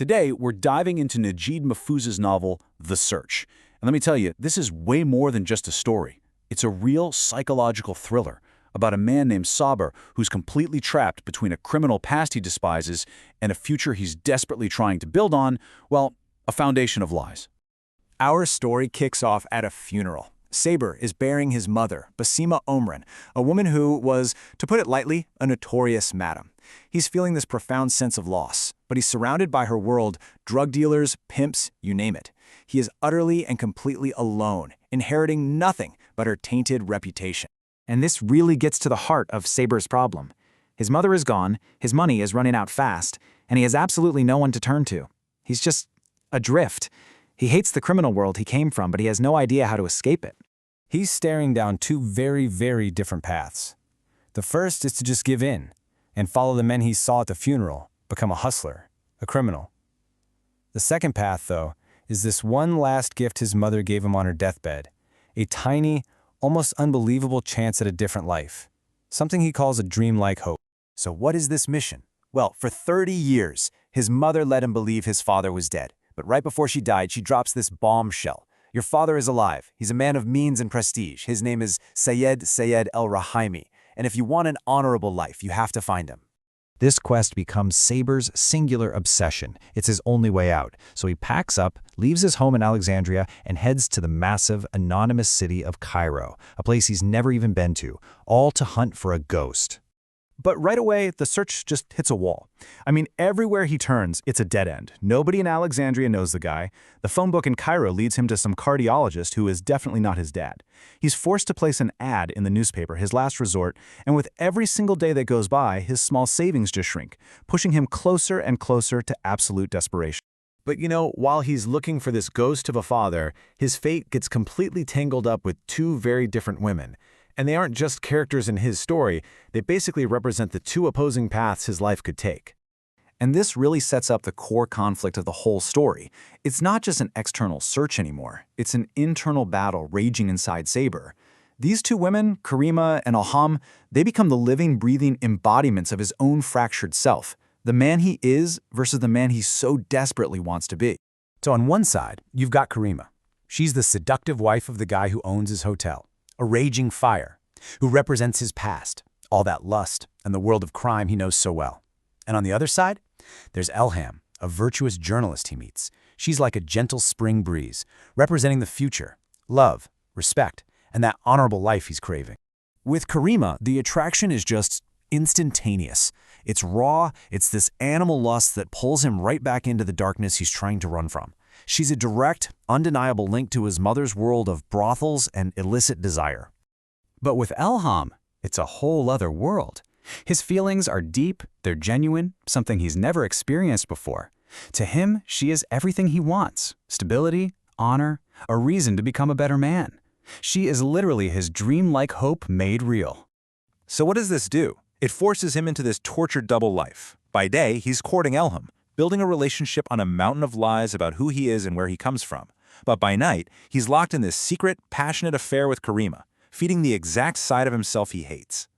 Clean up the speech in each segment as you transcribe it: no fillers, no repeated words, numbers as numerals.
Today, we're diving into Naguib Mahfouz's novel, The Search. And let me tell you, this is way more than just a story. It's a real psychological thriller about a man named Saber who's completely trapped between a criminal past he despises and a future he's desperately trying to build on, well, a foundation of lies. Our story kicks off at a funeral. Saber is burying his mother, Basima Omran, a woman who was, to put it lightly, a notorious madam. He's feeling this profound sense of loss, but he's surrounded by her world, drug dealers, pimps, you name it. He is utterly and completely alone, inheriting nothing but her tainted reputation. And this really gets to the heart of Saber's problem. His mother is gone, his money is running out fast, and he has absolutely no one to turn to. He's just adrift. He hates the criminal world he came from, but he has no idea how to escape it. He's staring down two very, very different paths. The first is to just give in and follow the men he saw at the funeral, become a hustler, a criminal. The second path, though, is this one last gift his mother gave him on her deathbed, a tiny, almost unbelievable chance at a different life, something he calls a dreamlike hope. So what is this mission? Well, for 30 years, his mother let him believe his father was dead. But right before she died, she drops this bombshell. Your father is alive. He's a man of means and prestige. His name is Saber Sayed el-Reheimy. And if you want an honorable life, you have to find him. This quest becomes Saber's singular obsession. It's his only way out. So he packs up, leaves his home in Alexandria, and heads to the massive, anonymous city of Cairo, a place he's never even been to, all to hunt for a ghost. But right away, the search just hits a wall. I mean, everywhere he turns, it's a dead end. Nobody in Alexandria knows the guy. The phone book in Cairo leads him to some cardiologist who is definitely not his dad. He's forced to place an ad in the newspaper, his last resort, and with every single day that goes by, his small savings just shrink, pushing him closer and closer to absolute desperation. But you know, while he's looking for this ghost of a father, his fate gets completely tangled up with two very different women. And they aren't just characters in his story, they basically represent the two opposing paths his life could take. And this really sets up the core conflict of the whole story. It's not just an external search anymore, it's an internal battle raging inside Saber. These two women, Karima and Elham, they become the living, breathing embodiments of his own fractured self, the man he is versus the man he so desperately wants to be. So on one side, you've got Karima. She's the seductive wife of the guy who owns his hotel. A raging fire, who represents his past, all that lust and the world of crime he knows so well. And on the other side, there's Elham, a virtuous journalist he meets. She's like a gentle spring breeze, representing the future, love, respect, and that honorable life he's craving. With Karima, the attraction is just instantaneous. It's raw, it's this animal lust that pulls him right back into the darkness he's trying to run from. She's a direct, undeniable link to his mother's world of brothels and illicit desire. But with Elham, it's a whole other world. His feelings are deep, they're genuine, something he's never experienced before. To him, she is everything he wants: stability, honor, a reason to become a better man. She is literally his dreamlike hope made real. So what does this do? It forces him into this tortured double life. By day, he's courting Elham, building a relationship on a mountain of lies about who he is and where he comes from. But by night, he's locked in this secret, passionate affair with Karima, feeding the exact side of himself he hates.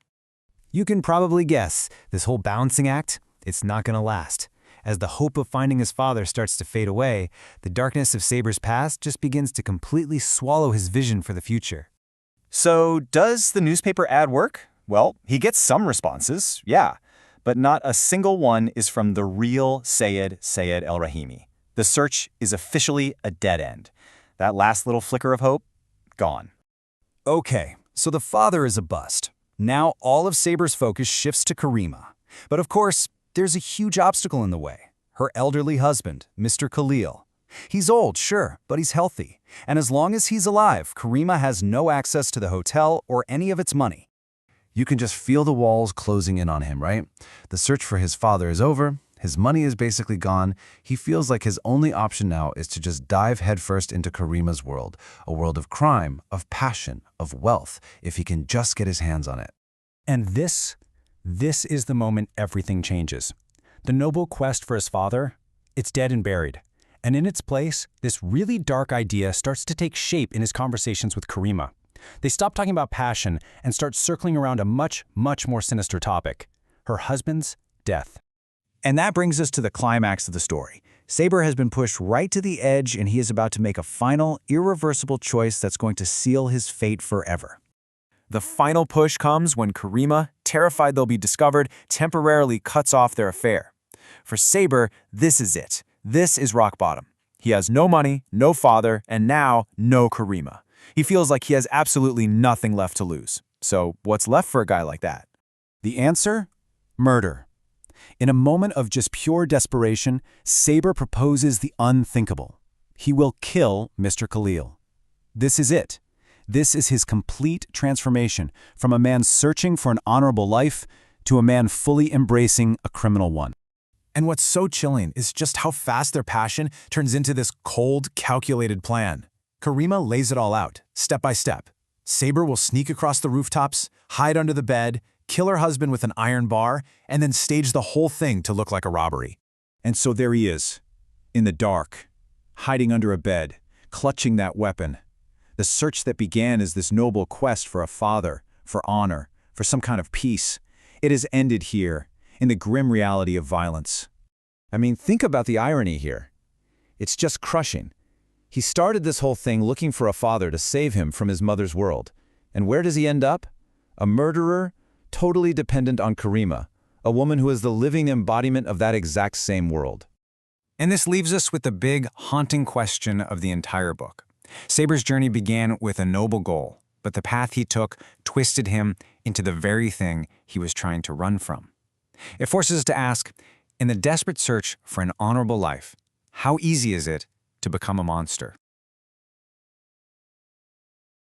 You can probably guess, this whole balancing act, it's not going to last. As the hope of finding his father starts to fade away, the darkness of Saber's past just begins to completely swallow his vision for the future. So does the newspaper ad work? Well, he gets some responses, yeah. But not a single one is from the real Saber Sayed el-Reheimy. The search is officially a dead end. That last little flicker of hope, gone. Okay, so the father is a bust. Now all of Saber's focus shifts to Karima. But of course, there's a huge obstacle in the way. Her elderly husband, Mr. Khalil. He's old, sure, but he's healthy. And as long as he's alive, Karima has no access to the hotel or any of its money. You can just feel the walls closing in on him, right? The search for his father is over. His money is basically gone. He feels like his only option now is to just dive headfirst into Karima's world, a world of crime, of passion, of wealth, if he can just get his hands on it. And this is the moment everything changes. The noble quest for his father, it's dead and buried. And in its place, this really dark idea starts to take shape in his conversations with Karima. They stop talking about passion and start circling around a much, much more sinister topic: her husband's death. And that brings us to the climax of the story. Saber has been pushed right to the edge, and he is about to make a final, irreversible choice that's going to seal his fate forever. The final push comes when Karima, terrified they'll be discovered, temporarily cuts off their affair. For Saber, this is it. This is rock bottom. He has no money, no father, and now no Karima. He feels like he has absolutely nothing left to lose. So what's left for a guy like that? The answer? Murder. In a moment of just pure desperation, Saber proposes the unthinkable. He will kill Mr. Khalil. This is it. This is his complete transformation from a man searching for an honorable life to a man fully embracing a criminal one. And what's so chilling is just how fast their passion turns into this cold, calculated plan. Karima lays it all out, step by step. Saber will sneak across the rooftops, hide under the bed, kill her husband with an iron bar, and then stage the whole thing to look like a robbery. And so there he is, in the dark, hiding under a bed, clutching that weapon. The search that began as this noble quest for a father, for honor, for some kind of peace, it has ended here, in the grim reality of violence. I mean, think about the irony here. It's just crushing. He started this whole thing looking for a father to save him from his mother's world. And where does he end up? A murderer, totally dependent on Karima, a woman who is the living embodiment of that exact same world. And this leaves us with the big, haunting question of the entire book. Saber's journey began with a noble goal, but the path he took twisted him into the very thing he was trying to run from. It forces us to ask, in the desperate search for an honorable life, how easy is it to become a monster?